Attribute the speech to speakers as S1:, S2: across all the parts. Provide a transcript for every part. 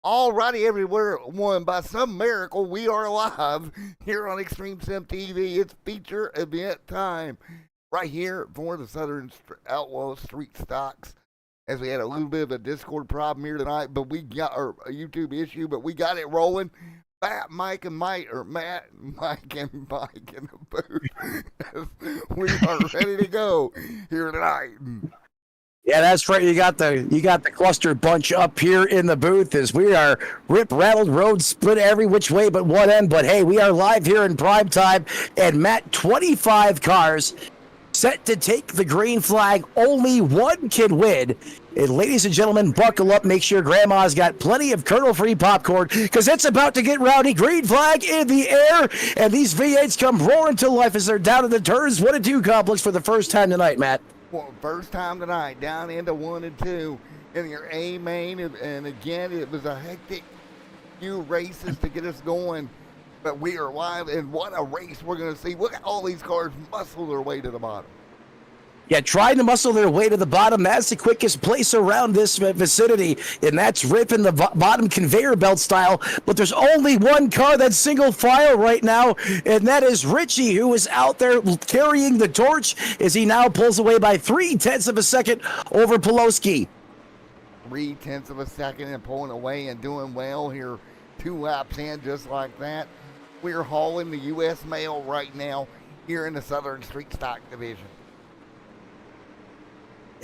S1: Alrighty, everyone, by some miracle, we are live here on Extreme Sim TV. It's feature event time right here for the Southern Outlaw Street Stocks. As we had a little bit of a Discord problem here tonight, but we got our YouTube issue, but we got it rolling. Mike, and Mike in the booth. We are ready to go here tonight.
S2: Yeah, that's right. You got the cluster bunch up here in the booth as we are rip, rattled, road split every which way but one end. But hey, we are live here in prime time, and Matt, 25 cars set to take the green flag. Only one can win. And ladies and gentlemen, buckle up. Make sure grandma's got plenty of kernel-free popcorn because it's about to get rowdy. Green flag in the air, and these V8s come roaring to life as they're down in the turns 1 and 2 complex for the first time tonight, Matt.
S1: Well, first time tonight, down into 1 and 2 in your A main, and again, it was a hectic few races to get us going, but we are live, and what a race we're going to see. Look at all these cars muscle their way to the bottom.
S2: Yeah, trying to muscle their way to the bottom. That's the quickest place around this vicinity, and that's ripping the bottom conveyor belt style. But there's only one car that's single file right now, and that is Richie, who is out there carrying the torch as he now pulls away by 0.3 of a second over Poloski.
S1: 0.3 of a second and pulling away and doing well here. 2 laps in just like that. We're hauling the U.S. mail right now here in the Southern Street Stock Division.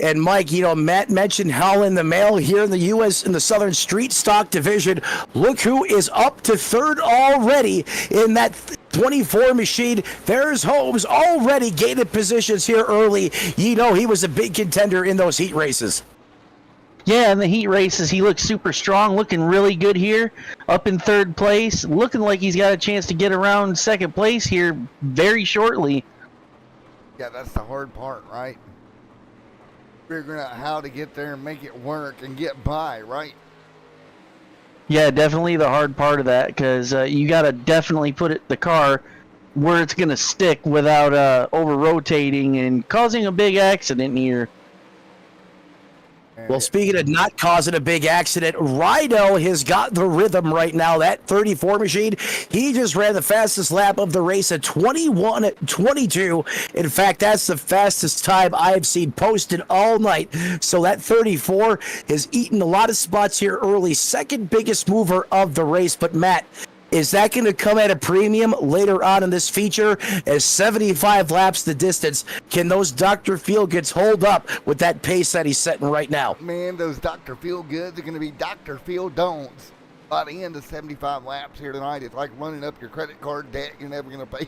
S2: And Mike, you know, Matt mentioned hauling the mail here in the U.S. in the Southern Street Stock Division. Look who is up to third already in that 24 machine. There's Holmes already gained positions here early. You know, he was a big contender in those heat races.
S3: Yeah, in the heat races, he looks super strong, looking really good here, up in third place, looking like he's got a chance to get around second place here very shortly.
S1: Yeah, that's the hard part, right? Figuring out how to get there and make it work and get by, right?
S3: Yeah, definitely the hard part of that, because you got to definitely put the car where it's going to stick without over-rotating and causing a big accident here.
S2: Well, speaking of not causing a big accident, Rhino has got the rhythm right now. That 34 machine, he just ran the fastest lap of the race at 21:22. In fact, that's the fastest time I've seen posted all night. So that 34 has eaten a lot of spots here early. Second biggest mover of the race. But Matt, is that going to come at a premium later on in this feature? As 75 laps the distance, can those Dr. Feelgoods hold up with that pace that he's setting right now?
S1: Man, those Dr. Feelgoods are going to be Dr. Feel Don'ts by the end of 75 laps here tonight. It's like running up your credit card debt. You're never going to pay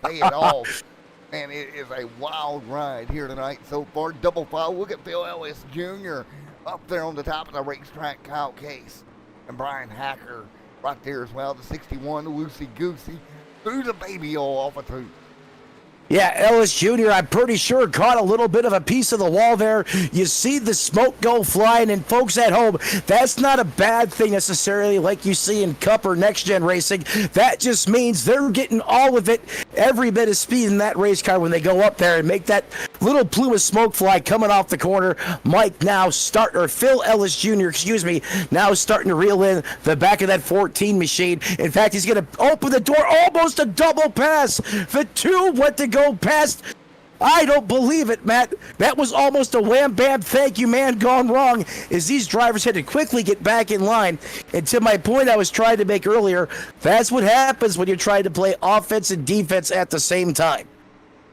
S1: it off. Man, it is a wild ride here tonight so far. Double file. Look at Phil Ellis Jr. up there on the top of the racetrack. Kyle Case and Brian Hacker right there as well. The 61, the Loosey Goosey, threw the baby all off a tooth.
S2: Yeah, Ellis Jr., I'm pretty sure, caught a little bit of a piece of the wall there. You see the smoke go flying, and folks at home, that's not a bad thing necessarily like you see in Cup or Next Gen Racing. That just means they're getting all of it, every bit of speed in that race car when they go up there and make that little plume of smoke fly coming off the corner. Phil Ellis Jr., now starting to reel in the back of that 14 machine. In fact, he's going to open the door, almost a double pass. The 2 went to go past. I don't believe it, Matt. That was almost a wham bam thank you man gone wrong, as these drivers had to quickly get back in line. And to my point I was trying to make earlier, that's what happens when you're trying to play offense and defense at the same time.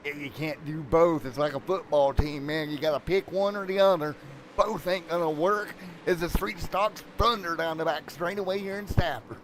S1: You can't do both. It's like a football team, man. You got to pick one or the other. Both ain't going to work as the Street Stocks thunder down the back straightaway here in Stafford.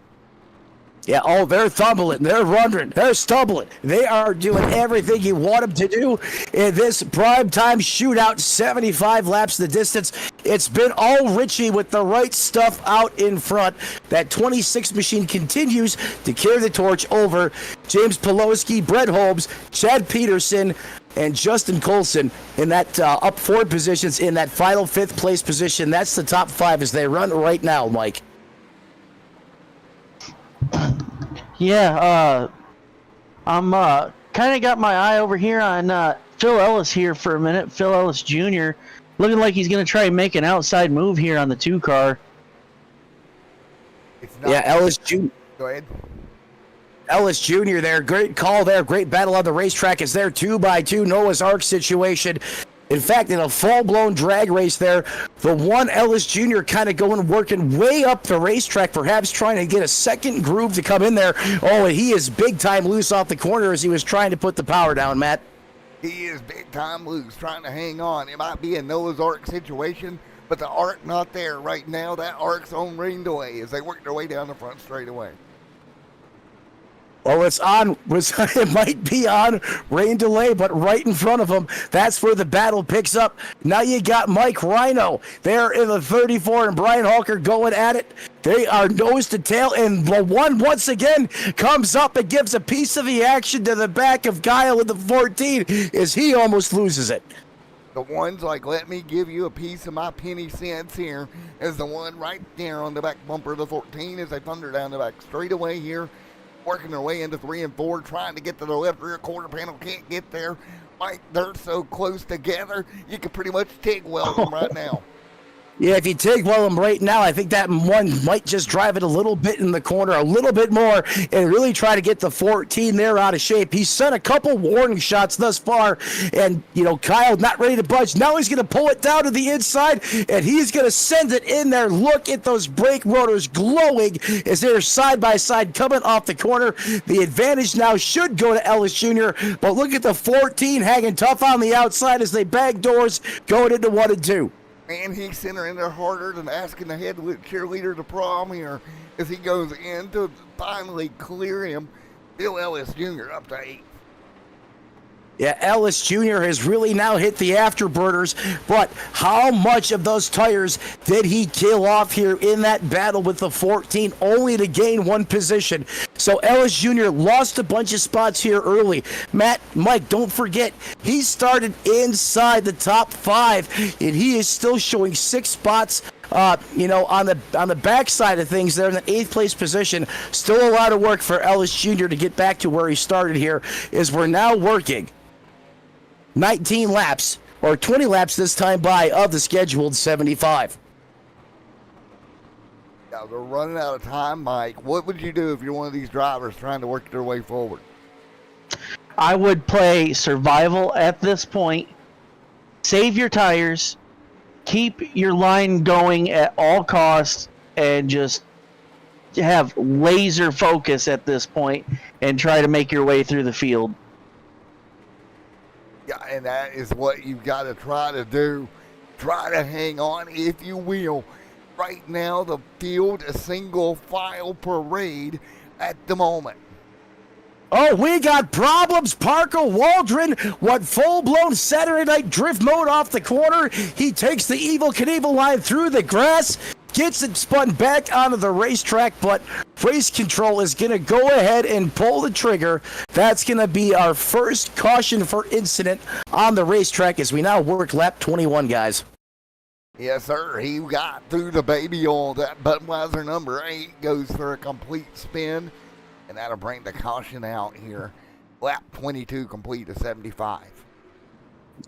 S2: Yeah, oh, they're thumbling, they're wondering, they're stumbling. They are doing everything you want them to do in this primetime shootout, 75 laps the distance. It's been all Richie with the right stuff out in front. That 26 machine continues to carry the torch over James Poloski, Brett Holmes, Chad Peterson, and Justin Colson in that up 4 positions in that final 5th place position. That's the top 5 as they run right now, Mike.
S3: Yeah, I'm kind of got my eye over here on Phil Ellis here for a minute. Phil Ellis Jr. looking like he's going to try and make an outside move here on the 2 car.
S1: It's
S2: Yeah,
S1: not.
S2: Ellis Jr.
S1: Go ahead.
S2: Ellis Jr. there. Great call there. Great battle on the racetrack. It's there 2x2 Noah's Ark situation. In fact, in a full-blown drag race there, the one Ellis Jr. kind of working way up the racetrack, perhaps trying to get a second groove to come in there. Oh, and he is big time loose off the corner as he was trying to put the power down, Matt.
S1: He is big time loose, trying to hang on. It might be a Noah's Ark situation, but the Ark not there right now. That Ark's on rain delay as they work their way down the front straightaway.
S2: Well, it's on. It might be on rain delay, but right in front of him, that's where the battle picks up. Now you got Mike Rhino there in the 34 and Brian Hawker going at it. They are nose to tail, and the one once again comes up and gives a piece of the action to the back of Kyle in the 14 as he almost loses it.
S1: The one's like, let me give you a piece of my penny cents here, is the one right there on the back bumper of the 14 as they thunder down the back straightaway here. Working their way into 3 and 4, trying to get to the left rear quarter panel, can't get there. Mike, they're so close together, you can pretty much TIG weld them right now.
S2: Yeah, if you TIG well him right now, I think that one might just drive it a little bit in the corner, a little bit more, and really try to get the 14 there out of shape. He's sent a couple warning shots thus far, and, Kyle not ready to budge. Now he's going to pull it down to the inside, and he's going to send it in there. Look at those brake rotors glowing as they're side by side coming off the corner. The advantage now should go to Ellis Jr., but look at the 14 hanging tough on the outside as they bag doors going into 1 and 2.
S1: And he's centering there harder than asking the head cheerleader to prom here as he goes in to finally clear him. Bill Ellis Jr. up to 8.
S2: Yeah, Ellis Jr. has really now hit the afterburners, but how much of those tires did he kill off here in that battle with the 14, only to gain 1 position? So Ellis Jr. lost a bunch of spots here early. Mike, don't forget, he started inside the top 5, and he is still showing 6 spots on the backside of things there in the 8th place position. Still a lot of work for Ellis Jr. to get back to where he started here, as we're now working 19 laps, or 20 laps this time by, of the scheduled 75.
S1: Now they're running out of time, Mike. What would you do if you're one of these drivers trying to work their way forward?
S3: I would play survival at this point. Save your tires. Keep your line going at all costs, and just have laser focus at this point and try to make your way through the field.
S1: Yeah, and that is what you've got to try to do. Try to hang on, if you will. Right now, the field a single file parade at the moment.
S2: Oh, we got problems. Parker Waldron went full-blown Saturday Night Drift mode off the corner. He takes the Evel Knievel line through the grass, gets it spun back onto the racetrack, but race control is going to go ahead and pull the trigger. That's going to be our first caution for incident on the racetrack as we now work lap 21, guys.
S1: Yes, sir. He got through the baby oil. That Budweiser number 8 goes for a complete spin, and that'll bring the caution out here. Lap 22 complete to 75.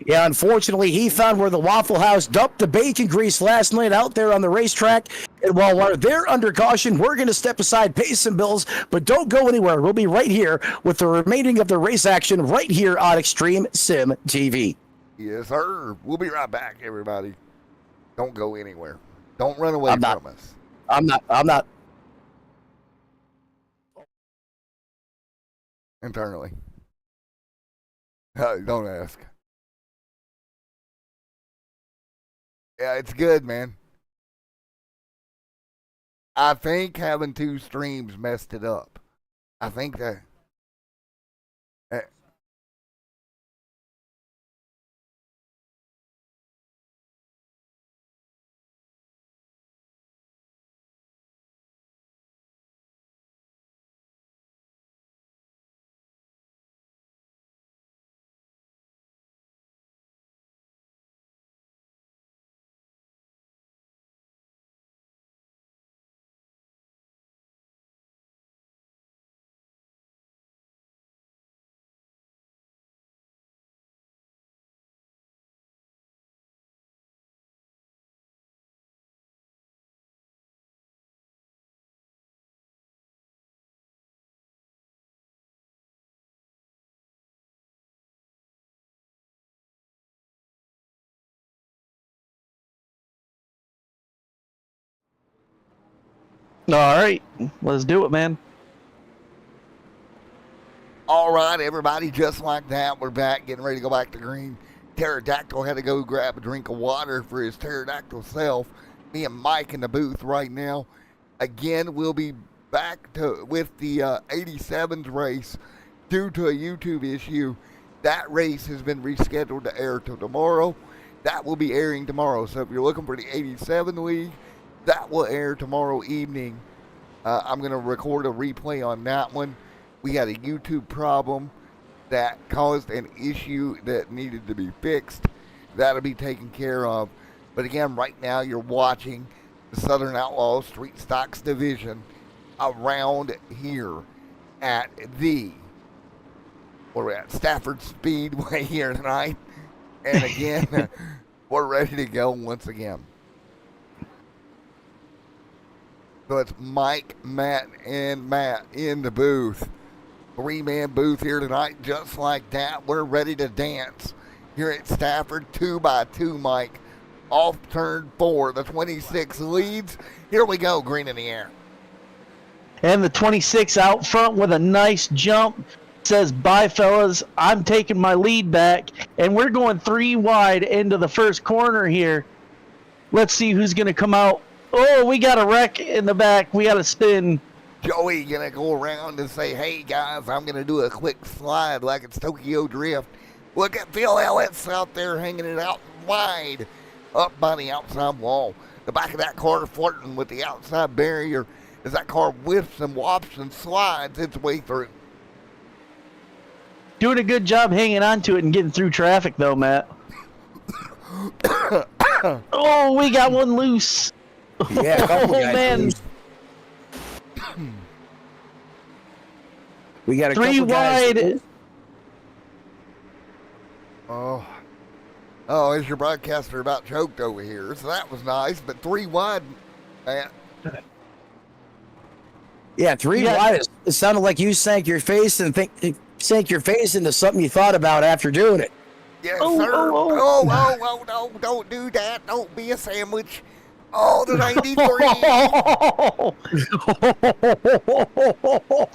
S2: Yeah, unfortunately, he found where the Waffle House dumped the bacon grease last night out there on the racetrack. And while they're under caution, we're going to step aside, pay some bills, but don't go anywhere. We'll be right here with the remaining of the race action right here on Extreme Sim TV.
S1: Yes, sir. We'll be right back, everybody. Don't go anywhere. Don't run away from us.
S2: I'm not.
S1: Internally. Don't ask. Yeah, it's good, man. I think having 2 streams messed it up. I think that
S3: All right, let's do it, man.
S1: All right, everybody, just like that, we're back, getting ready to go back to green. Pterodactyl had to go grab a drink of water for his pterodactyl self. Me and Mike in the booth right now. Again, we'll be back with the 87s race due to a YouTube issue. That race has been rescheduled to air till tomorrow. That will be airing tomorrow. So if you're looking for the 87 League, that will air tomorrow evening. I'm going to record a replay on that one. We had a YouTube problem that caused an issue that needed to be fixed. That'll be taken care of. But again, right now you're watching the Southern Outlaw Street Stocks Division around here at we're at Stafford Speedway here tonight. And again, we're ready to go once again. So it's Mike, Matt, and Matt in the booth. 3-man booth here tonight, just like that. We're ready to dance here at Stafford. 2x2, Mike. Off turn 4. The 26 leads. Here we go, green in the air.
S3: And the 26 out front with a nice jump. Says, bye, fellas. I'm taking my lead back. And we're going 3 wide into the first corner here. Let's see who's going to come out. Oh, we got a wreck in the back. We got to spin.
S1: Joey gonna go around and say, hey guys, I'm gonna do a quick slide like it's Tokyo Drift. Look at Phil Ellis out there hanging it out wide up by the outside wall. The back of that car flirting with the outside barrier as that car whips and wops and slides its way through.
S3: Doing a good job hanging on to it and getting through traffic though, Matt. Oh, we got one loose.
S2: Yeah, a couple
S3: Oh,
S2: guys
S3: man.
S2: loose. We got a
S3: 3
S2: couple guys
S3: wide.
S1: Oh, is your broadcaster about choked over here? So that was nice, but 3 wide, man.
S2: Yeah, 3 wide. It sounded like you sank your face into something you thought about after doing it.
S1: Yes,
S3: Oh,
S1: sir.
S3: oh,
S1: Oh, no, don't do that. Don't be a sandwich. Oh, the 93.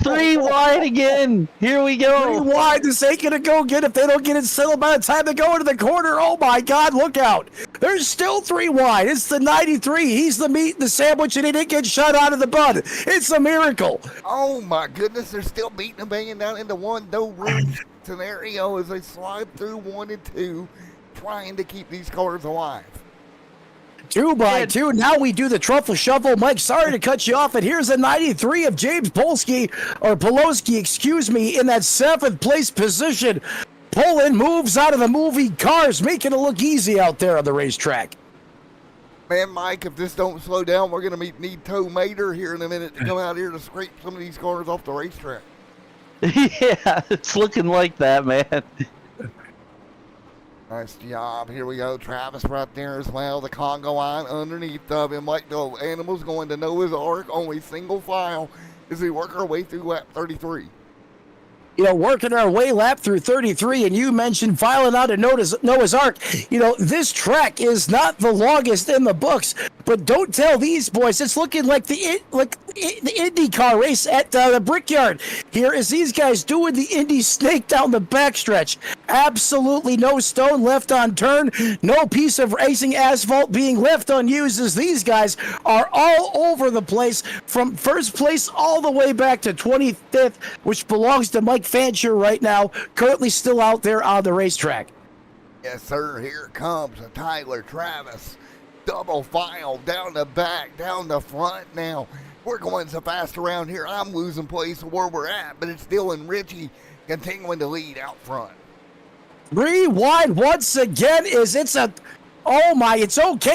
S3: 3 wide again. Here we go.
S2: 3 wide. This ain't gonna go good if they don't get it settled by the time they go into the corner. Oh my God! Look out! There's still 3 wide. It's the 93. He's the meat and the sandwich, and he didn't get shut out of the bud. It's a miracle.
S1: Oh my goodness, they're still beating and banging down into one no room scenario as they slide through 1 and 2, trying to keep these cars alive.
S2: 2 by 2. Now we do the truffle shuffle. Mike, sorry to cut you off, and here's a 93 of James Polowski, excuse me, in that 7th place position. Pulling moves out of the movie cars, making it look easy out there on the racetrack.
S1: Man, Mike, if this don't slow down, we're going to need Toe Mater here in a minute to come out here to scrape some of these cars off the racetrack.
S3: Yeah, it's looking like that, man.
S1: Nice job. Here we go. Travis right there as well. The Congo line underneath of him like the animals going to Noah's Ark. Only single file as we work our way through lap 33.
S2: You know, working our way lap through 33, and you mentioned filing out of Noah's Ark. You know, this track is not the longest in the books, but don't tell these boys. It's looking like the IndyCar race at the Brickyard. Here is these guys doing the Indy snake down the backstretch. Absolutely no stone left unturned, no piece of racing asphalt being left unused, as these guys are all over the place from first place all the way back to 25th, which belongs to Mike Fancher right now, currently still out there on the racetrack.
S1: Yes, sir. Here comes Tyler Travis. Double file down the back, down the front now. We're going so fast around here, I'm losing place where we're at, but it's Dylan Ritchie continuing to lead out front.
S2: 3 wide once again. It's okay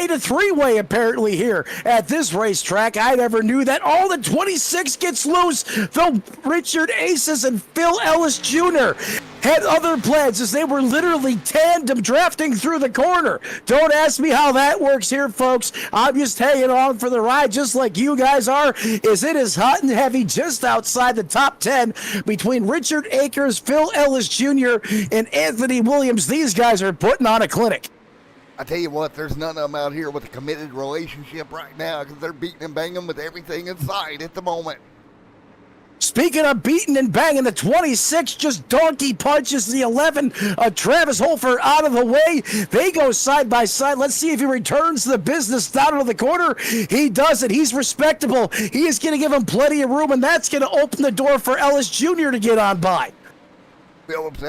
S2: to 3-way apparently here at this racetrack. I never knew that. Oh, the 26 gets loose. The Richard Aces and Phil Ellis Jr. had other plans as they were literally tandem drafting through the corner. Don't ask me how that works here, folks. I'm just hanging on for the ride just like you guys are, as it is hot and heavy just outside the top 10 between Richard Akers, Phil Ellis Jr., and Anthony Williams. These guys are putting on a clinic.
S1: I tell you what, there's none of them out here with a committed relationship right now because they're beating and banging with everything in sight at the moment.
S2: Speaking of beating and banging, the 26 just donkey punches the 11. Travis Holfer out of the way. They go side by side. Let's see if he returns the business down into the corner. He does it. He's respectable. He is going to give him plenty of room, and that's going to open the door for Ellis Jr. to get on by.
S1: Phillips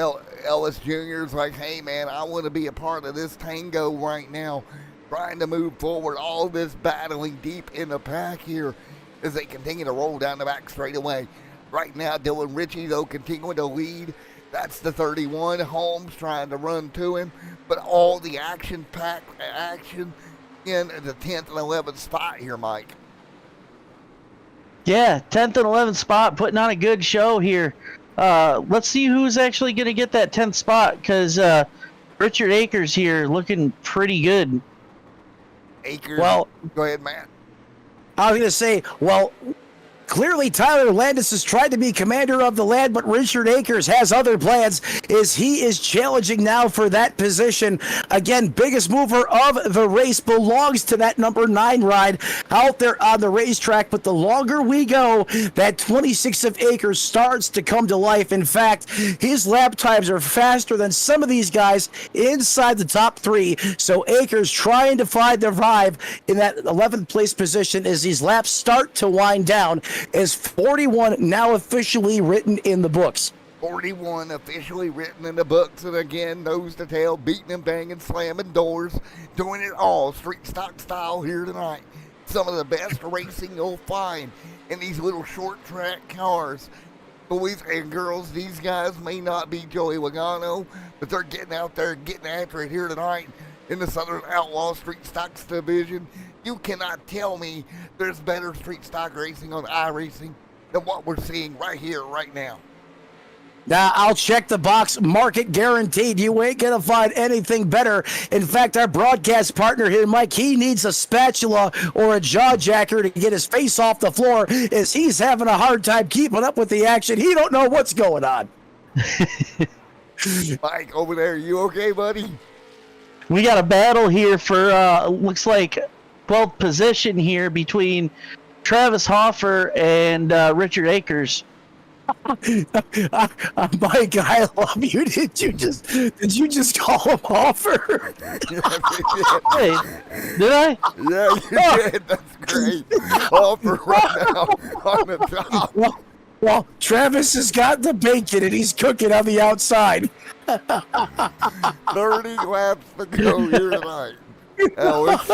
S1: Ellis Jr. is like, hey, man, I want to be a part of this tango right now, trying to move forward. All this battling deep in the pack here as they continue to roll down the back straightaway. Right now, Dylan Ritchie, though, continuing to lead. That's the 31. Holmes trying to run to him, but all the action-packed action in the 10th and 11th spot here, Mike.
S3: Yeah, 10th and 11th spot, putting on a good show here. Let's see who's actually going to get that 10th spot, because Richard Akers here looking pretty good.
S1: Akers,
S2: Well,
S1: go ahead, Matt.
S2: I was going to say, well, clearly Tyler Landis has tried to be commander of the land, but Richard Akers has other plans as he is challenging now for that position. Again, biggest mover of the race belongs to that number 9 ride out there on the racetrack, but the longer we go, that 26 of Akers starts to come to life. In fact, his lap times are faster than some of these guys inside the top 3, so Akers trying to find the drive in that 11th place position as these laps start to wind down. Is 41 now officially written in the books.
S1: 41 officially written in the books, and again, nose to tail, beating and banging, slamming doors, doing it all street stock style here tonight. Some of the best racing you'll find in these little short track cars. Boys and girls, these guys may not be Joey Logano, but they're getting out there, getting after it here tonight in the Southern Outlaw Street Stocks division. You cannot tell me there's better street stock racing on iRacing than what we're seeing right here, right now.
S2: Now, I'll check the box, market guaranteed. You ain't going to find anything better. In fact, our broadcast partner here, Mike, he needs a spatula or a jaw jacker to get his face off the floor as he's having a hard time keeping up with the action. He don't know what's going on.
S1: Mike, over there, you okay, buddy?
S3: We got a battle here for, looks like 12th position here between Travis Hoffer and Richard Akers.
S2: Mike, I love you. Did you just call him Hoffer?
S3: Hey, did I?
S1: Yeah, you did. That's great. Offer right now on the top.
S2: Well, Travis has got the bacon and he's cooking on the outside.
S1: 30 laps to go here tonight. Alex,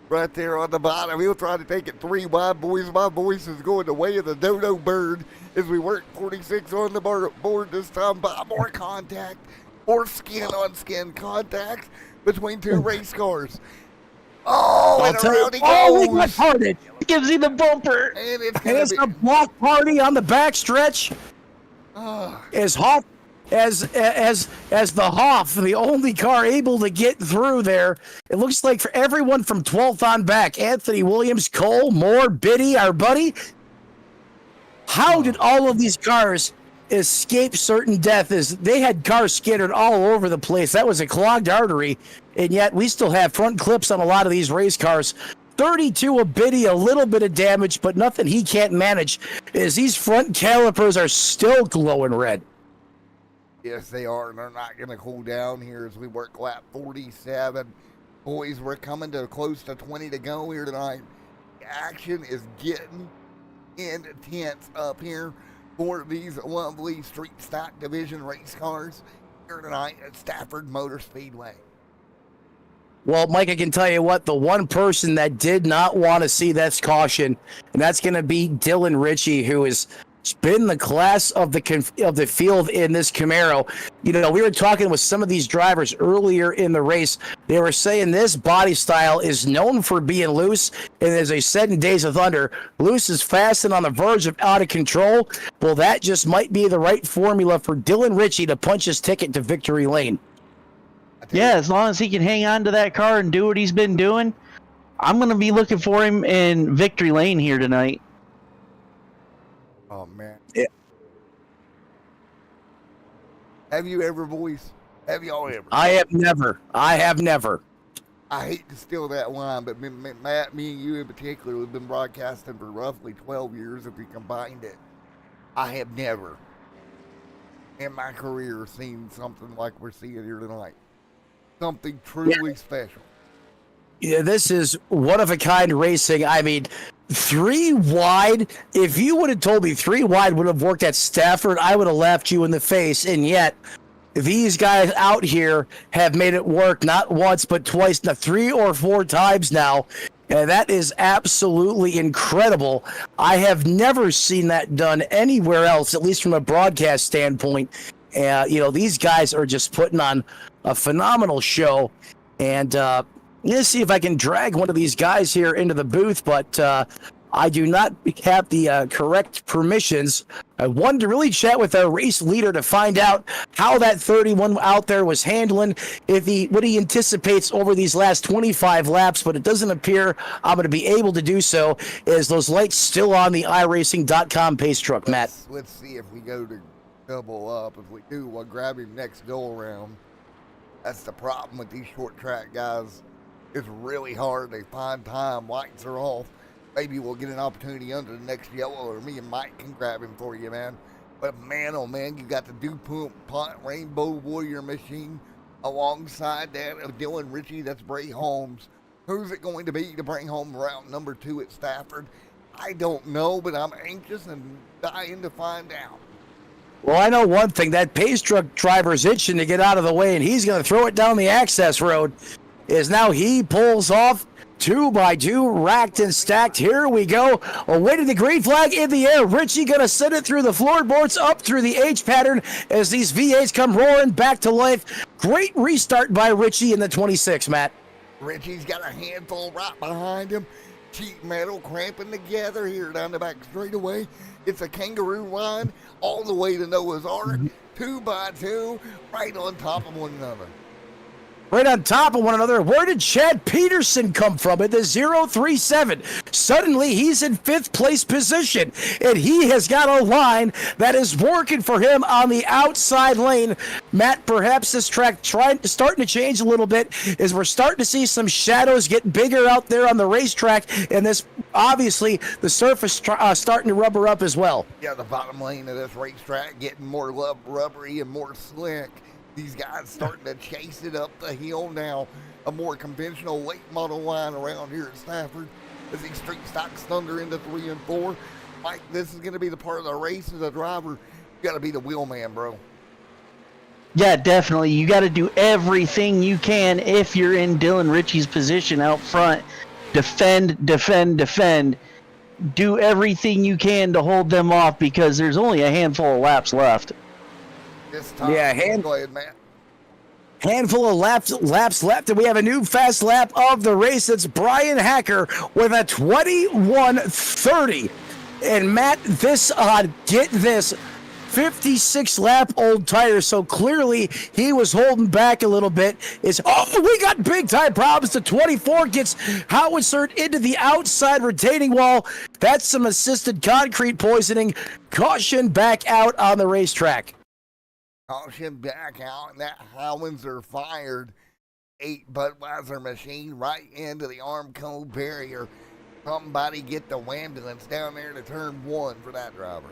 S1: right there on the bottom. He'll try to take it 3 wide, boys. My voice is going the way of the dodo bird as we work 46 on the board this time. But more contact, more skin-on-skin contact between 2 race cars. Oh, and around he goes.
S2: He got parted.
S3: Gives you the bumper.
S1: And it's
S2: And
S1: going
S2: it's
S1: to
S2: a block party on the backstretch. As Hoff, as the Hoff, the only car able to get through there. It looks like for everyone from 12th on back, Anthony Williams, Cole, Moore, Biddy, our buddy. How did all of these cars escape certain death? As they had cars scattered all over the place. That was a clogged artery, and yet we still have front clips on a lot of these race cars. 32 of Biddy, a little bit of damage, but nothing he can't manage, as these front calipers are still glowing red.
S1: Yes, they are, and they're not going to cool down here as we work lap 47. Boys, we're coming to close to 20 to go here tonight. Action is getting intense up here for these lovely street stock division race cars here tonight at Stafford Motor Speedway.
S2: Well, Mike, I can tell you what, the one person that did not want to see that's caution, and that's going to be Dylan Ritchie, who has been the class of the field in this Camaro. You know, we were talking with some of these drivers earlier in the race. They were saying this body style is known for being loose, and as they said in Days of Thunder, loose is fast and on the verge of out of control. Well, that just might be the right formula for Dylan Ritchie to punch his ticket to victory lane.
S3: Yeah, as long as he can hang on to that car and do what he's been doing, I'm going to be looking for him in victory lane here tonight.
S1: Oh, man.
S2: Yeah.
S1: Have you ever, boys? Have y'all ever?
S2: I have never.
S1: I hate to steal that line, but Matt, me and you in particular, we've been broadcasting for roughly 12 years if we combined it. I have never in my career seen something like we're seeing here tonight. Something truly special.
S2: Yeah, this is one of a kind racing. I mean, 3 wide. If you would have told me 3 wide would have worked at Stafford, I would have laughed you in the face. And yet, these guys out here have made it work not once, but twice, not 3 or 4 times now. And that is absolutely incredible. I have never seen that done anywhere else, at least from a broadcast standpoint. These guys are just putting on a phenomenal show. And let's see if I can drag one of these guys here into the booth, but I do not have the correct permissions. I wanted to really chat with our race leader to find out how that 31 out there was handling, what he anticipates over these last 25 laps, but it doesn't appear I'm going to be able to do so, as those lights still on the iRacing.com pace truck, Matt.
S1: Let's see if we go to double up. If we do, we'll grab him next go around. That's the problem with these short track guys. It's really hard. They find time. Lights are off. Maybe we'll get an opportunity under the next yellow, or me and Mike can grab him for you, man. But man, oh man, you got the DuPont Rainbow Warrior machine alongside that of Dylan Ritchie. That's Bray Holmes. Who's it going to be to bring home route number 2 at Stafford? I don't know, but I'm anxious and dying to find out.
S2: Well, I know one thing. That pace truck driver's itching to get out of the way, and he's going to throw it down the access road. Now he pulls off 2 by 2, racked and stacked. Here we go. Awaiting the green flag in the air. Ritchie going to send it through the floorboards, up through the H pattern as these V8s come roaring back to life. Great restart by Ritchie in the 26, Matt.
S1: Ritchie's got a handful right behind him. Sheet metal cramping together here down the back straightaway. It's a kangaroo line all the way to Noah's Ark. 2 by 2, right on top of one another.
S2: Right on top of one another. Where did Chad Peterson come from in the 037? Suddenly, he's in 5th place position, and he has got a line that is working for him on the outside lane. Matt, perhaps this track starting to change a little bit as we're starting to see some shadows get bigger out there on the racetrack, and this, obviously, the surface starting to rubber up as well.
S1: Yeah, the bottom lane of this racetrack getting more rubbery and more slick. These guys starting to chase it up the hill now. A more conventional late model line around here at Stafford as these street stocks thunder into 3 and 4. Mike, this is going to be the part of the race as a driver. You got to be the wheel man, bro.
S3: Yeah, definitely. You got to do everything you can if you're in Dylan Ritchie's position out front. Defend, defend, defend. Do everything you can to hold them off because there's only a handful of laps left.
S1: This time, go ahead, Matt.
S2: Handful of laps left, and we have a new fast lap of the race. It's Brian Hacker with a 21:30. And Matt, get this, 56 lap old tire. So clearly he was holding back a little bit. We got big time problems. The 24 gets howitzered into the outside retaining wall. That's some assisted concrete poisoning. Caution back out on the racetrack.
S1: Caution back out, and that Howitzer fired 8 Budweiser machine right into the Armco barrier. Somebody get the ambulance down there to turn 1 for that driver.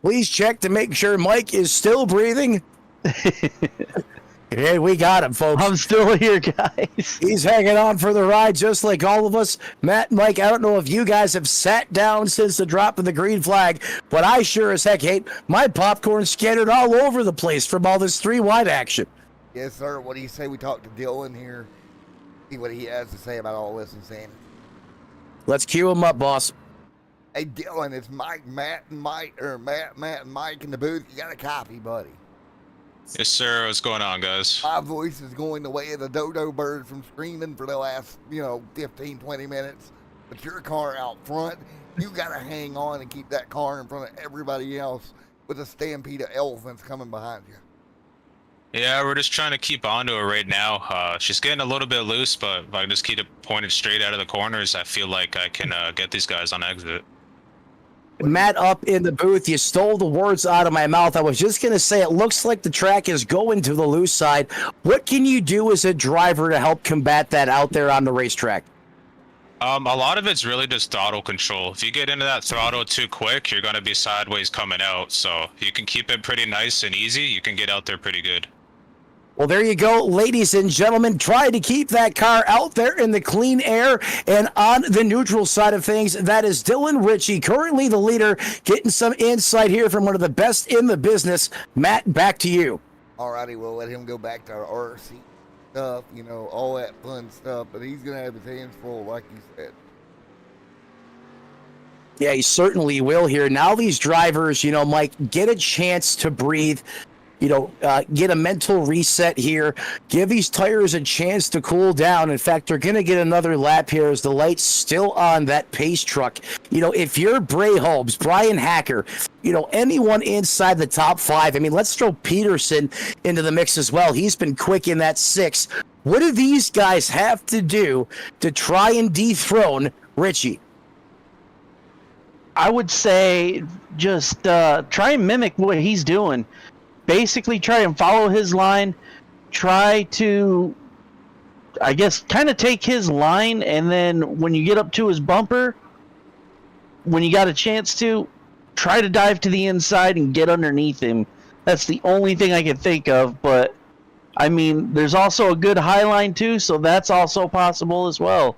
S2: Please check to make sure Mike is still breathing. Hey, we got him, folks.
S3: I'm still here, guys.
S2: He's hanging on for the ride just like all of us. Matt and Mike, I don't know if you guys have sat down since the drop of the green flag, but I sure as heck hate my popcorn scattered all over the place from all this 3 wide action.
S1: Yes, sir. What do you say we talk to Dylan here? See what he has to say about all this and saying.
S2: Let's cue him up, boss.
S1: Hey, Dylan, it's Matt, and Mike in the booth. You got a copy, buddy?
S4: Yes, sir. What's going on, guys?
S1: My voice is going the way of the dodo bird from screaming for the last, 15, 20 minutes. But your car out front, you got to hang on and keep that car in front of everybody else with a stampede of elephants coming behind you.
S4: Yeah, we're just trying to keep onto her right now. She's getting a little bit loose, but if I can just keep it pointed straight out of the corners, I feel like I can get these guys on exit.
S2: Matt, up in the booth, you stole the words out of my mouth. I was just going to say it looks like the track is going to the loose side. What can you do as a driver to help combat that out there on the racetrack?
S4: A lot of it's really just throttle control. If you get into that throttle too quick, you're going to be sideways coming out. So you can keep it pretty nice and easy. You can get out there pretty good.
S2: Well, there you go, ladies and gentlemen. Try to keep that car out there in the clean air and on the neutral side of things. That is Dylan Ritchie, currently the leader, getting some insight here from one of the best in the business. Matt, back to you.
S1: Alrighty, we'll let him go back to our RC stuff, all that fun stuff, but he's going to have his hands full, like you said.
S2: Yeah, he certainly will here. Now these drivers, Mike, get a chance to breathe. Get a mental reset here. Give these tires a chance to cool down. In fact, they're going to get another lap here as the light's still on that pace truck. If you're Bray Holmes, Brian Hacker, anyone inside the top 5, let's throw Peterson into the mix as well. He's been quick in that 6. What do these guys have to do to try and dethrone Ritchie?
S3: I would say just try and mimic what he's doing. Basically, try and follow his line. Try to, I guess, kind of take his line, and then when you get up to his bumper, when you got a chance to, try to dive to the inside and get underneath him. That's the only thing I can think of, but, there's also a good high line, too, so that's also possible as well.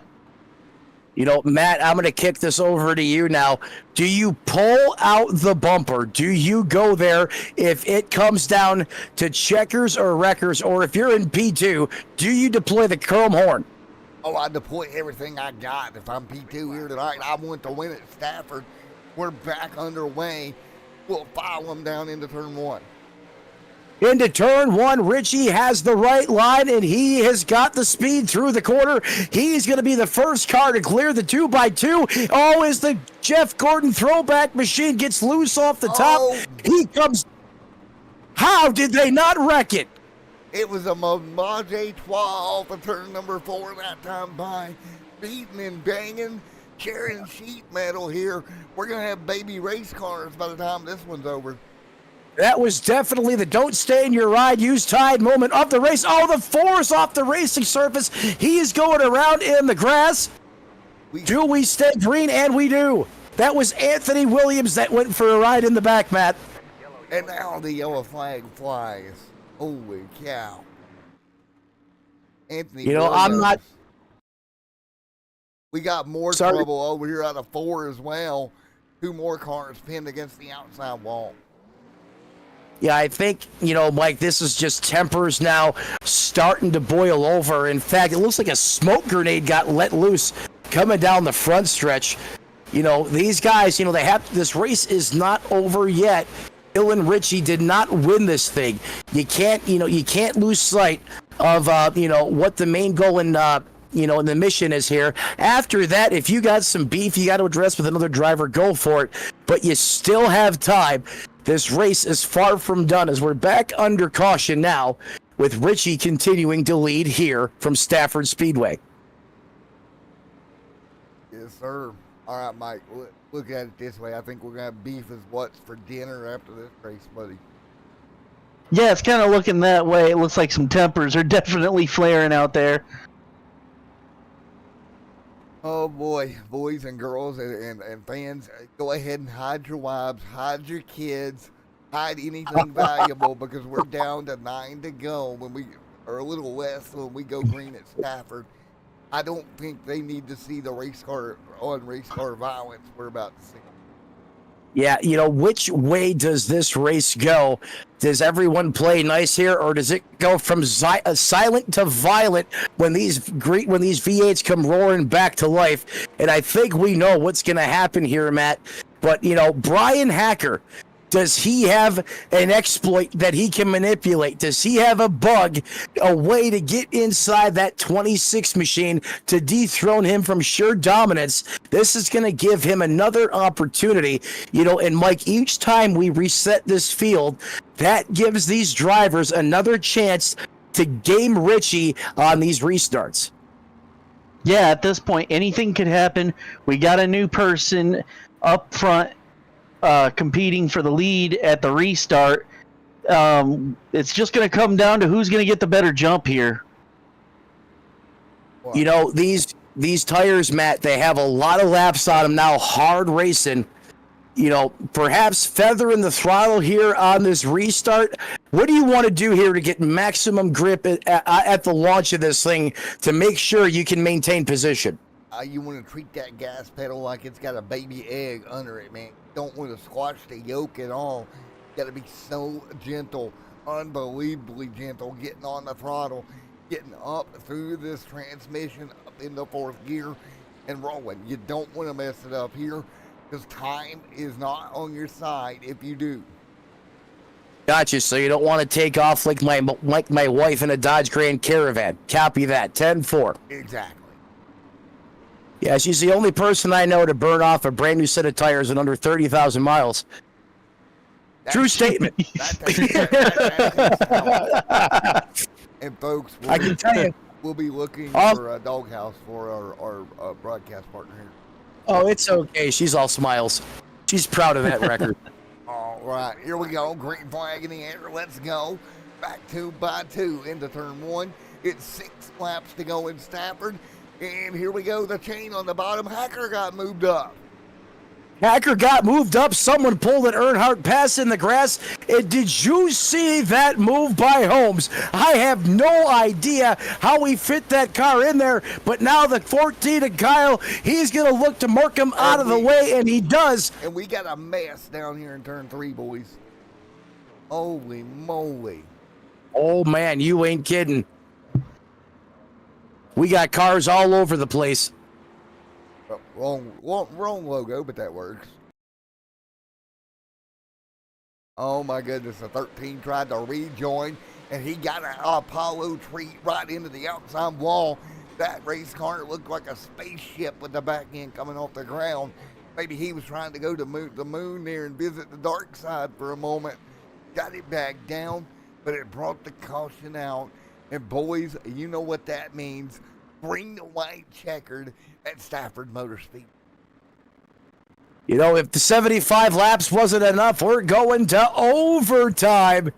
S2: Matt, I'm going to kick this over to you now. Do you pull out the bumper? Do you go there if it comes down to checkers or wreckers? Or if you're in P2, do you deploy the chrome horn?
S1: Oh, I deploy everything I got. If I'm P2 here tonight, I want to win at Stafford. We're back underway. We'll follow them down into turn 1.
S2: Into turn 1, Ritchie has the right line, and he has got the speed through the corner. He's going to be the first car to clear the 2x2. Oh, as the Jeff Gordon throwback machine gets loose off the top, he comes. How did they not wreck it?
S1: It was a Menage Trois off of turn number 4 that time by. Beating and banging, carrying sheet metal here. We're going to have baby race cars by the time this one's over.
S2: That was definitely the don't stay in your ride, use tide moment of the race. Oh, the 4's off the racing surface. He is going around in the grass. Do we stay green? And we do. That was Anthony Williams that went for a ride in the back, Matt.
S1: And now the yellow flag flies. Holy cow. Anthony Williams.
S2: I'm not.
S1: We got more trouble over here out of 4 as well. 2 more cars pinned against the outside wall.
S2: Yeah, I think, Mike, this is just tempers now starting to boil over. In fact, it looks like a smoke grenade got let loose coming down the front stretch. These guys, this race is not over yet. Dylan Ritchie did not win this thing. You can't lose sight of, what the main goal and the mission is here. After that, if you got some beef you got to address with another driver, go for it. But you still have time. This race is far from done as we're back under caution now with Ritchie continuing to lead here from Stafford Speedway.
S1: Yes, sir. All right, Mike, look at it this way. I think we're going to have beef as what's for dinner after this race, buddy.
S3: Yeah, it's kind of looking that way. It looks like some tempers are definitely flaring out there.
S1: Oh boy, boys and girls and fans, go ahead and hide your wives, hide your kids, hide anything valuable because we're down to 9 to go or a little less when we go green at Stafford. I don't think they need to see the race car violence we're about to see.
S2: Yeah, which way does this race go? Does everyone play nice here, or does it go from silent to violent when these V8s come roaring back to life? And I think we know what's going to happen here, Matt. But, Brian Hacker, does he have an exploit that he can manipulate? Does he have a bug, a way to get inside that 26 machine to dethrone him from sheer dominance? This is going to give him another opportunity, and Mike, each time we reset this field, that gives these drivers another chance to game Ritchie on these restarts.
S3: Yeah, at this point, anything could happen. We got a new person up front. competing for the lead at the restart. It's just going to come down to who's going to get the better jump here.
S2: You know, these tires, Matt, they have a lot of laps on them now, hard racing. You know, perhaps feathering the throttle here on this restart. What do you want to do here to get maximum grip at the launch of this thing to make sure you can maintain position?
S1: You want to treat that gas pedal like it's got a baby egg under it, man. Don't want to squash the yoke at all. Got to be so gentle, unbelievably gentle, getting on the throttle, getting up through this transmission, up into fourth gear, and rolling. You don't want to mess it up here, because time is not on your side if you do.
S2: Gotcha. So you don't want to take off like my wife in a Dodge Grand Caravan. Copy that. 10-4.
S1: Exactly.
S2: Yeah, she's the only person I know to burn off a brand new set of tires in under 30,000 miles. True statement.
S1: And folks,
S2: I can tell you,
S1: we'll be looking for a doghouse for our broadcast partner here.
S2: Oh, it's okay. She's all smiles. She's proud of that record.
S1: All right, here we go. Green flag in the air. Let's go. Back 2 by 2 into turn 1. It's 6 laps to go in Stafford. And here we go. The chain on the bottom. Hacker got moved up.
S2: Hacker got moved up. Someone pulled an Earnhardt pass in the grass. And did you see that move by Holmes? I have no idea how he fit that car in there. But now the 14 of Kyle, he's going to look to mark him out of the way, and he does.
S1: And we got a mess down here in turn 3, boys. Holy moly.
S2: Oh, man, you ain't kidding. We got cars all over the place.
S1: Wrong logo, but that works. Oh my goodness, the 13 tried to rejoin, and he got an Apollo treat right into the outside wall. That race car looked like a spaceship with the back end coming off the ground. Maybe he was trying to go to the moon there and visit the dark side for a moment. Got it back down, but it brought the caution out. And boys, you know what that means. Bring the white checkered at Stafford Motor Speed.
S2: You know, if the 75 laps wasn't enough, we're going to overtime.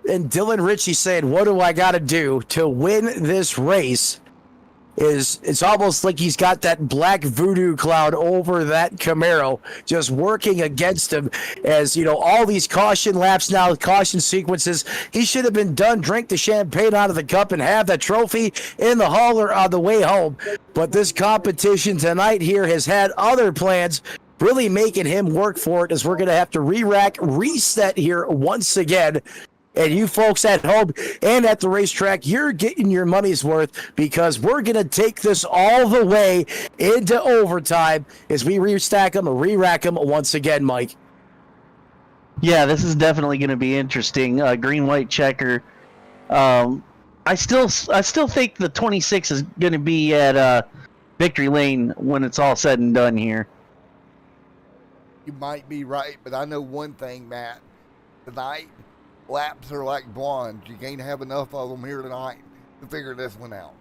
S2: And Dylan Ritchie saying, what do I got to do to win this race? It's almost like he's got that black voodoo cloud over that Camaro just working against him. As you know, all these caution laps now, caution sequences, he should have been done, drink the champagne out of the cup and have the trophy in the hauler on the way home. But this competition tonight here has had other plans, really making him work for it, as we're going to have to re-rack, reset here once again. And you folks at home and at the racetrack, you're getting your money's worth, because we're going to take this all the way into overtime as we restack them and re-rack them once again, Mike.
S3: Yeah, this is definitely going to be interesting. Green-white checker. I still think the 26 is going to be at victory lane when it's all said and done here.
S1: You might be right, but I know one thing, Matt. Tonight, laps are like blondes. You can't have enough of them here tonight to figure this one out.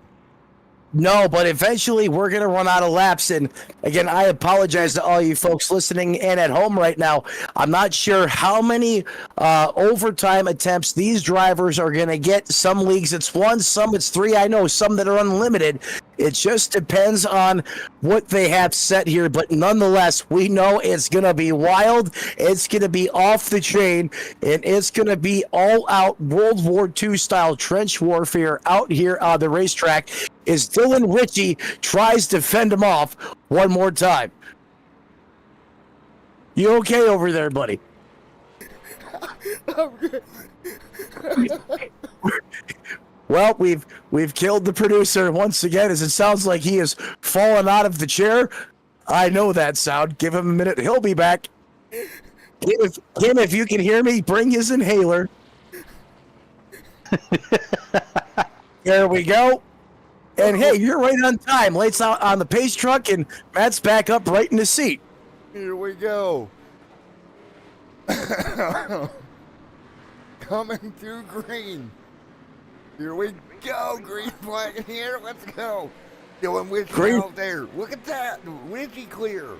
S2: No, but eventually we're going to run out of laps. And again, I apologize to all you folks listening and at home right now. I'm not sure how many overtime attempts these drivers are going to get. Some leagues it's 1, some it's 3. I know some that are unlimited. It just depends on what they have set here. But nonetheless, we know it's going to be wild. It's going to be off the chain. And it's going to be all out World War II style trench warfare out here on the racetrack, as Dylan Ritchie tries to fend him off one more time. You okay over there, buddy? Well, we've killed the producer once again, as it sounds like he has fallen out of the chair. I know that sound. Give him a minute. He'll be back. Kim, if you can hear me, bring his inhaler. There we go. And hey, you're right on time. Late's out on the pace truck, and Matt's back up right in the seat.
S1: Here we go. Coming through green. Here we go. Green flag in here. Let's go. Dylan Ritchie out there. Look at that. Ritchie clear.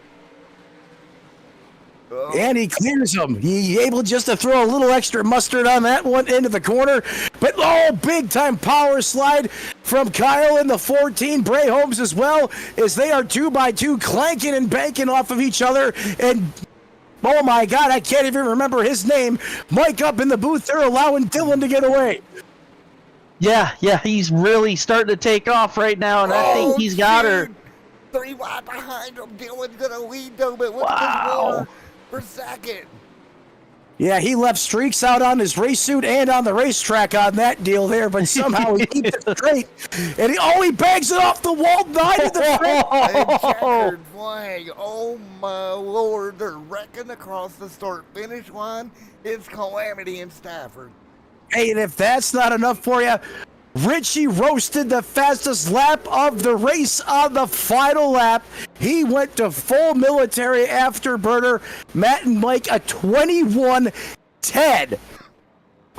S1: Oh,
S2: And he clears him. He able just to throw a little extra mustard on that one into the corner. But, big time power slide from Kyle in the 14. Bray Holmes as well, as they are 2x2 clanking and banking off of each other. And, oh my God, I can't even remember his name. Mike up in the booth, they're allowing Dylan to get away.
S3: Yeah, he's really starting to take off right now, and I think he's got her.
S1: 3 wide behind him. Dylan's going to lead them, but what's
S3: Wow.
S1: for second?
S2: Yeah, he left streaks out on his race suit and on the racetrack on that deal there, but somehow he keeps it straight. And he bangs it off the wall, 9 of the front.
S1: A checkered flag. Oh, my Lord. They're wrecking across the start-finish line. It's Calamity and Stafford.
S2: Hey, and if that's not enough for you, Richie roasted the fastest lap of the race on the final lap. He went to full military afterburner. Matt and Mike a 21-10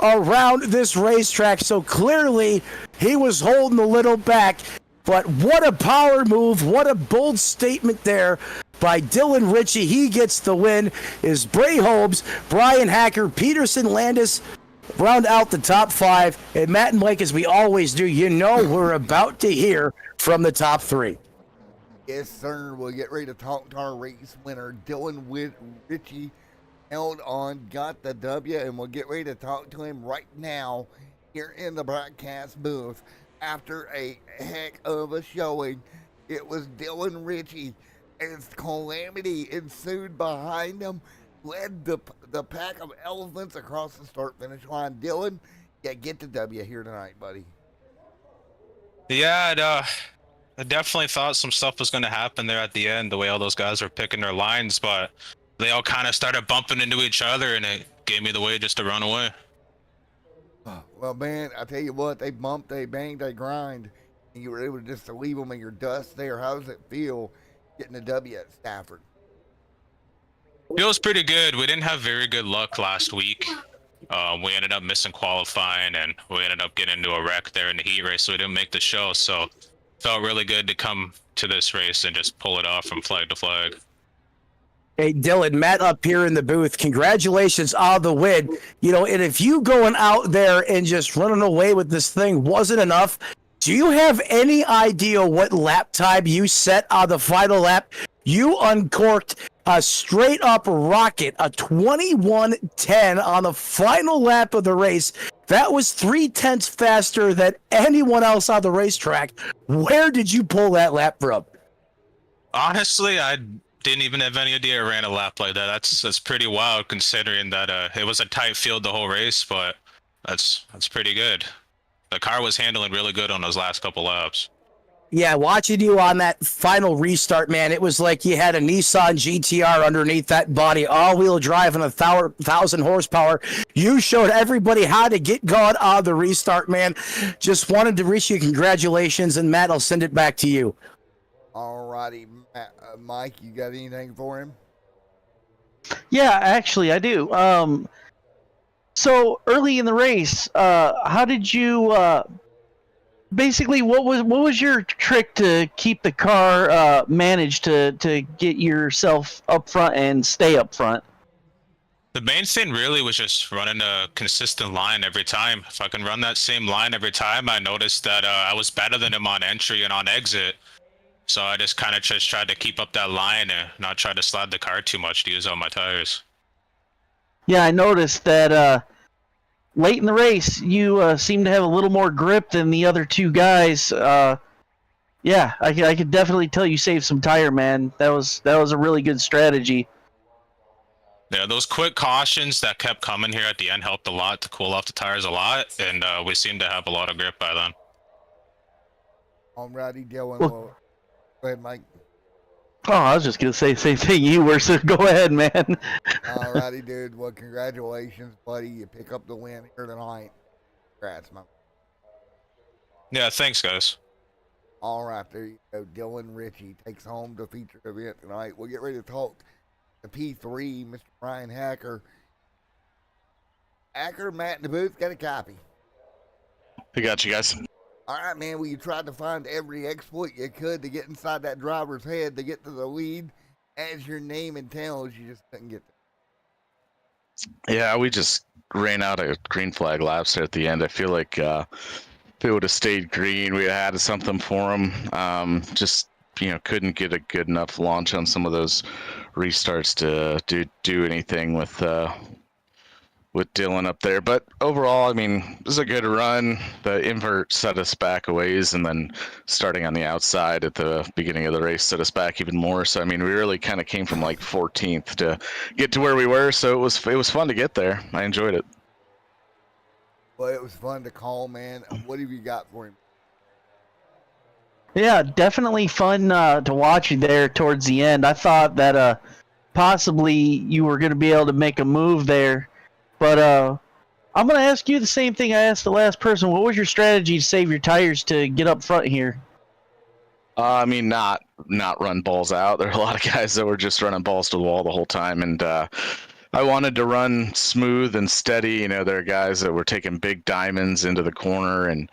S2: around this racetrack. So clearly he was holding a little back. But what a power move. What a bold statement there by Dylan Ritchie. He gets the win. Is Bray Holmes, Brian Hacker, Peterson Landis round out the top 5. And Matt and Mike, as we always do, we're about to hear from the top 3.
S1: Yes, sir. We'll get ready to talk to our race winner. Dylan Ritchie held on, got the W, and we'll get ready to talk to him right now here in the broadcast booth. After a heck of a showing, it was Dylan Ritchie as Calamity ensued behind him, led the pack of elephants across the start-finish line. Dylan, get the W here tonight, buddy.
S4: Yeah, I definitely thought some stuff was going to happen there at the end, the way all those guys were picking their lines, but they all kind of started bumping into each other, and it gave me the way just to run away.
S1: Well, man, I tell you what, they bumped, they banged, they grind, and you were able just to leave them in your dust there. How does it feel getting a W at Stafford?
S4: Feels pretty good. We didn't have very good luck last week. We ended up missing qualifying, and we ended up getting into a wreck there in the heat race, so we didn't make the show. So felt really good to come to this race and just pull it off from flag to flag.
S2: Hey, Dylan, Matt up here in the booth. Congratulations on the win. And if you going out there and just running away with this thing wasn't enough, do you have any idea what lap time you set on the final lap? You uncorked a straight up rocket, a 21-10 on the final lap of the race. That was 0.3 faster than anyone else on the racetrack. Where did you pull that lap from?
S4: Honestly, I didn't even have any idea I ran a lap like that. That's pretty wild considering that it was a tight field the whole race, but that's pretty good. The car was handling really good on those last couple laps.
S2: Yeah, watching you on that final restart, man, it was like you had a Nissan GTR underneath that body, all-wheel drive and 1,000 horsepower. You showed everybody how to get going on the restart, man. Just wanted to wish you congratulations, and Matt, I'll send it back to you.
S1: All righty, Mike, you got anything for him?
S3: Yeah, actually, I do. So early in the race, how did you basically what was your trick to keep the car managed to get yourself up front and stay up front?
S4: The main thing really was just running a consistent line every time. If I can run that same line every time, I noticed that I was better than him on entry and on exit. So I just kind of just tried to keep up that line and not try to slide the car too much to use all my tires.
S3: Yeah, I noticed that late in the race, you seem to have a little more grip than the other two guys. Yeah, I could definitely tell you saved some tire, man. That was a really good strategy.
S4: Yeah, those quick cautions that kept coming here at the end helped a lot to cool off the tires a lot, and we seemed to have a lot of grip by then.
S1: Alrighty, Dylan.
S3: Well,
S1: Go ahead, Mike.
S3: Oh, I was just gonna say the same thing you were, so go ahead, man.
S1: Alrighty, dude. Well, congratulations, buddy. You pick up the win here tonight. Congrats, man.
S4: Yeah, thanks, guys.
S1: All right, there you go. Dylan Ritchie takes home the featured event tonight. We'll get ready to talk to P3, Mr. Brian Hacker. Hacker, Matt in the booth, got a copy.
S5: I got you guys.
S1: All right, man. Well, you tried to find every exploit you could to get inside that driver's head to get to the lead. As your name entails, you just couldn't get there.
S5: Yeah, we just ran out of green flag laps there at the end. I feel like if it would have stayed green, we'd have had something for them. Just couldn't get a good enough launch on some of those restarts to do anything with Dylan up there. But overall, I mean, it was a good run. The invert set us back a ways, and then starting on the outside at the beginning of the race set us back even more. So I mean, we really kind of came from like 14th to get to where we were. So it was fun to get there. I enjoyed it.
S1: Well, it was fun to call, man. What have you got for him?
S3: Yeah, definitely fun to watch you there towards the end. I thought that possibly you were going to be able to make a move there, but I'm going to ask you the same thing I asked the last person. What was your strategy to save your tires to get up front here?
S5: I mean, not run balls out. There are a lot of guys that were just running balls to the wall the whole time, and I wanted to run smooth and steady. There are guys that were taking big diamonds into the corner and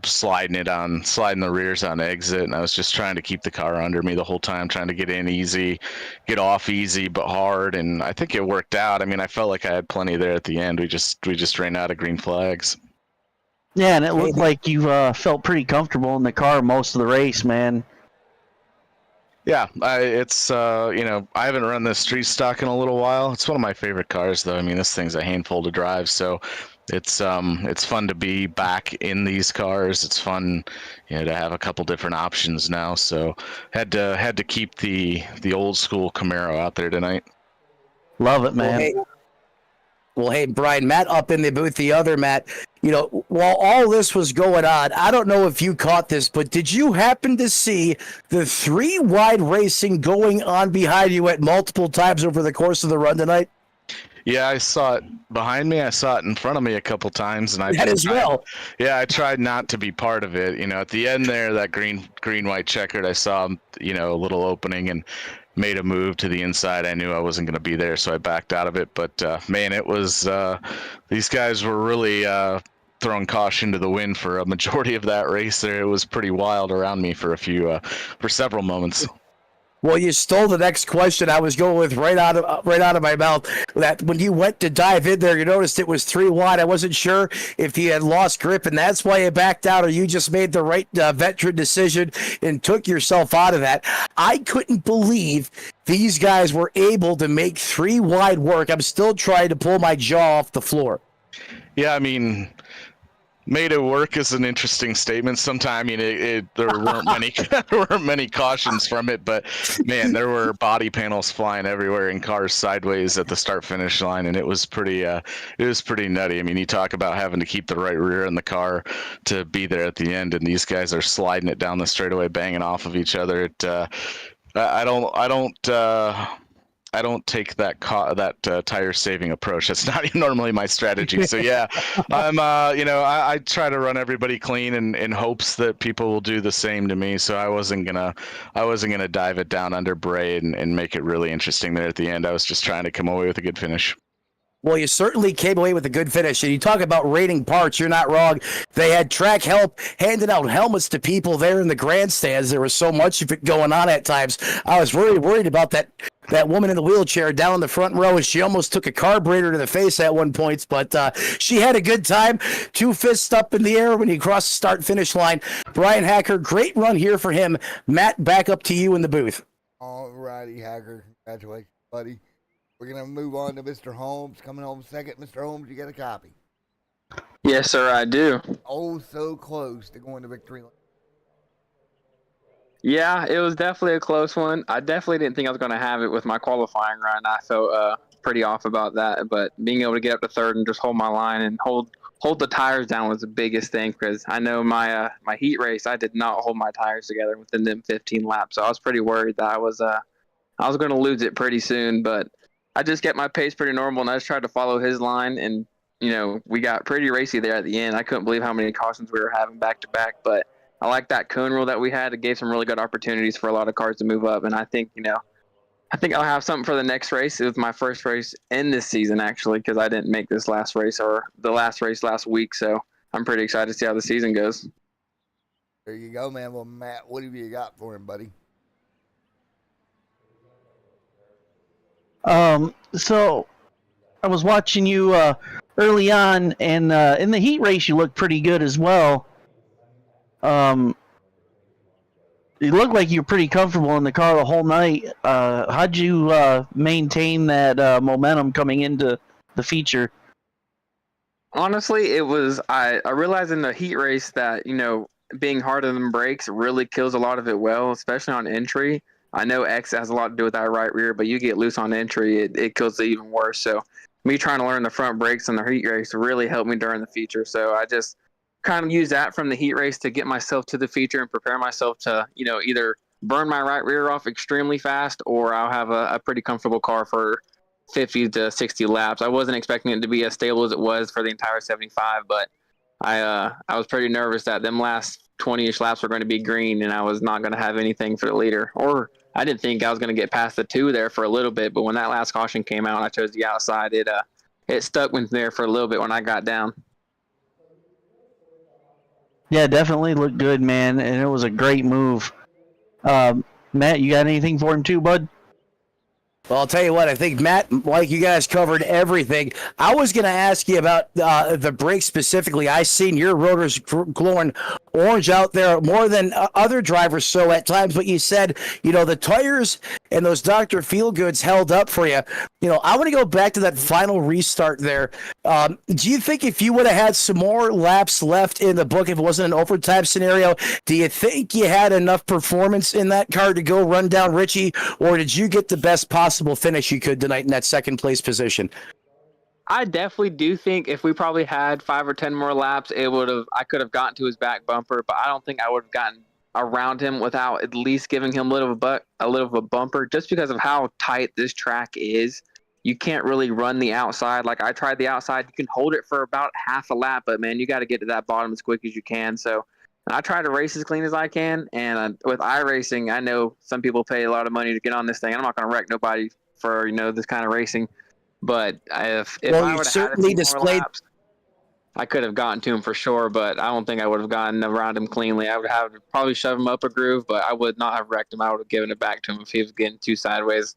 S5: sliding the rears on exit, and I was just trying to keep the car under me the whole time, trying to get in easy, get off easy but hard, and I think it worked out. I mean, I felt like I had plenty there at the end. We just ran out of green flags.
S3: Yeah, and it looked like you felt pretty comfortable in the car most of the race, man.
S5: Yeah, it's I haven't run this street stock in a little while. It's one of my favorite cars, though. I mean, this thing's a handful to drive, so it's fun to be back in these cars. It's fun, to have a couple different options now. So had to keep the old school Camaro out there tonight.
S3: Love it, man.
S2: Well, hey, Brian, Matt up in the booth, the other Matt, while all this was going on, I don't know if you caught this, but did you happen to see the 3 wide racing going on behind you at multiple times over the course of the run tonight?
S5: Yeah, I saw it behind me. I saw it in front of me a couple times, and I tried not to be part of it. At the end there, that green white checkered, I saw a little opening and made a move to the inside. I knew I wasn't going to be there, so I backed out of it. But man, it was these guys were really throwing caution to the wind for a majority of that race. There, it was pretty wild around me for several moments.
S2: Well, you stole the next question I was going with right out of my mouth. That when you went to dive in there, you noticed it was 3 wide. I wasn't sure if you had lost grip, and that's why you backed out, or you just made the right veteran decision and took yourself out of that. I couldn't believe these guys were able to make 3 wide work. I'm still trying to pull my jaw off the floor.
S5: Yeah, I mean, made it work is an interesting statement. Sometimes, there weren't many cautions from it, but man, there were body panels flying everywhere and cars sideways at the start finish line, and it was pretty nutty. I mean, you talk about having to keep the right rear in the car to be there at the end, and these guys are sliding it down the straightaway, banging off of each other. I don't take that tire saving approach. That's not normally my strategy. So yeah, I'm I try to run everybody clean in hopes that people will do the same to me. So I wasn't gonna dive it down under Bray and make it really interesting there at the end. I was just trying to come away with a good finish.
S2: Well, you certainly came away with a good finish. And you talk about rating parts, you're not wrong. They had track help, handing out helmets to people there in the grandstands. There was so much of it going on at times. I was really worried about that woman in the wheelchair down in the front row, and she almost took a carburetor to the face at one point. But she had a good time. 2 fists up in the air when he crossed the start-finish line. Brian Hacker, great run here for him. Matt, back up to you in the booth.
S1: All righty, Hacker. Congratulations, buddy. We're going to move on to Mr. Holmes. Coming home second. Mr. Holmes, you got a copy.
S6: Yes, sir, I do.
S1: Oh, so close to going to victory lane.
S6: Yeah, it was definitely a close one. I definitely didn't think I was going to have it with my qualifying run. I felt pretty off about that, but being able to get up to third and just hold my line and hold the tires down was the biggest thing, because I know my heat race, I did not hold my tires together within them 15 laps, so I was pretty worried that I was going to lose it pretty soon, but I just kept my pace pretty normal, and I just tried to follow his line, and we got pretty racy there at the end. I couldn't believe how many cautions we were having back to back, but I like that cone rule that we had. It gave some really good opportunities for a lot of cars to move up, and I think I'll have something for the next race. It was my first race in this season, actually, because I didn't make this last race or the last race last week, so I'm pretty excited to see how the season goes.
S1: There you go, man. Well, Matt, what have you got for him, buddy?
S3: So I was watching you early on, and in the heat race, you looked pretty good as well. You looked like you were pretty comfortable in the car the whole night. How'd you maintain that momentum coming into the feature?
S6: Honestly, it was I realized in the heat race that, being harder than brakes really kills a lot of it well, especially on entry. I know X has a lot to do with that right rear, but you get loose on entry, it kills it even worse. So me trying to learn the front brakes in the heat race really helped me during the feature. So I just kind of use that from the heat race to get myself to the feature and prepare myself to, either burn my right rear off extremely fast, or I'll have a pretty comfortable car for 50 to 60 laps. I wasn't expecting it to be as stable as it was for the entire 75, but I was pretty nervous that them last 20-ish laps were going to be green, and I was not going to have anything for the leader. Or I didn't think I was going to get past the 2 there for a little bit, but when that last caution came out and I chose the outside, it stuck with there for a little bit when I got down.
S3: Yeah, definitely looked good, man, and it was a great move. Matt, you got anything for him too, bud?
S2: Well, I'll tell you what, I think, Matt, like you guys covered everything. I was going to ask you about the brakes specifically. I seen your rotors glowing orange out there more than other drivers so at times, but you said, the tires and those Dr. Feelgoods held up for you. I want to go back to that final restart there. Do you think if you would have had some more laps left in the book, if it wasn't an overtime scenario, do you think you had enough performance in that car to go run down Richie, or did you get the best possible finish you could tonight in that second place position?
S6: I definitely do think if we probably had 5 or 10 more laps, I could have gotten to his back bumper, but I don't think I would have gotten around him without at least giving him a little of a bumper, just because of how tight this track is. You can't really run the outside. Like, I tried the outside, you can hold it for about half a lap, but man, you got to get to that bottom as quick as you can. So I try to race as clean as I can, and with iRacing, I know some people pay a lot of money to get on this thing. I'm not going to wreck nobody for this kind of racing, but if I would have had a few more laps, I could have gotten to him for sure. But I don't think I would have gotten around him cleanly. I would have probably shoved him up a groove, but I would not have wrecked him. I would have given it back to him if he was getting too sideways.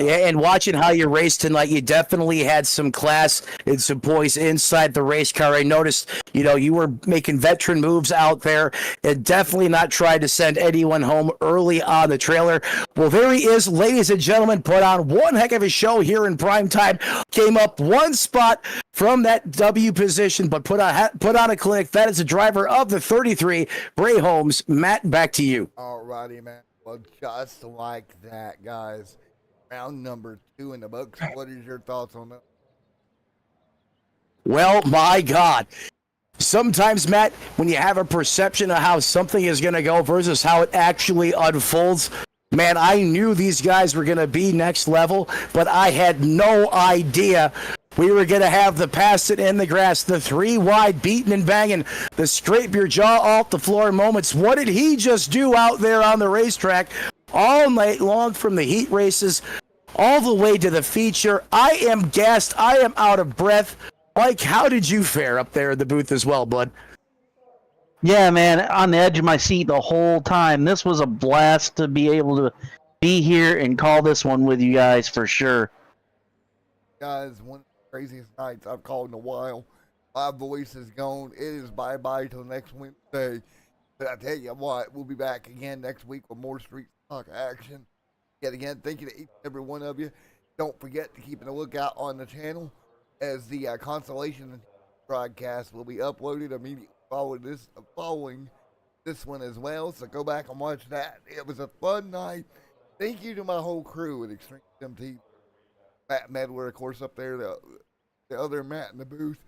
S2: Yeah, and watching how you raced tonight, you definitely had some class and some poise inside the race car. I noticed, you were making veteran moves out there and definitely not trying to send anyone home early on the trailer. Well, there he is, ladies and gentlemen, put on one heck of a show here in prime time. Came up one spot from that W position, but put on a clinic. That is the driver of the 33, Bray Holmes. Matt, back to you.
S1: All righty, man. Well, just like that, guys. Round number 2 in the books. What is your thoughts on that?
S2: Well, my God. Sometimes, Matt, when you have a perception of how something is going to go versus how it actually unfolds, man, I knew these guys were going to be next level, but I had no idea we were going to have the pass it in the grass, the 3 wide beating and banging, the scrape your jaw off the floor moments. What did he just do out there on the racetrack all night long from the heat races all the way to the feature? I am gassed. I am out of breath. Mike, how did you fare up there in the booth as well, bud?
S3: Yeah, man, on the edge of my seat the whole time. This was a blast to be able to be here and call this one with you guys for sure.
S1: Guys, one of the craziest nights I've called in a while. My voice is gone. It is bye-bye till next Wednesday. But I tell you what, we'll be back again next week with more Street Stock action. Yet again, thank you to each and every one of you. Don't forget to keep a lookout on the channel as the consolation broadcast will be uploaded immediately following this one as well. So go back and watch that. It was a fun night. Thank you to my whole crew at Extreme MT. Matt Medler, of course, up there, the other Matt in the booth.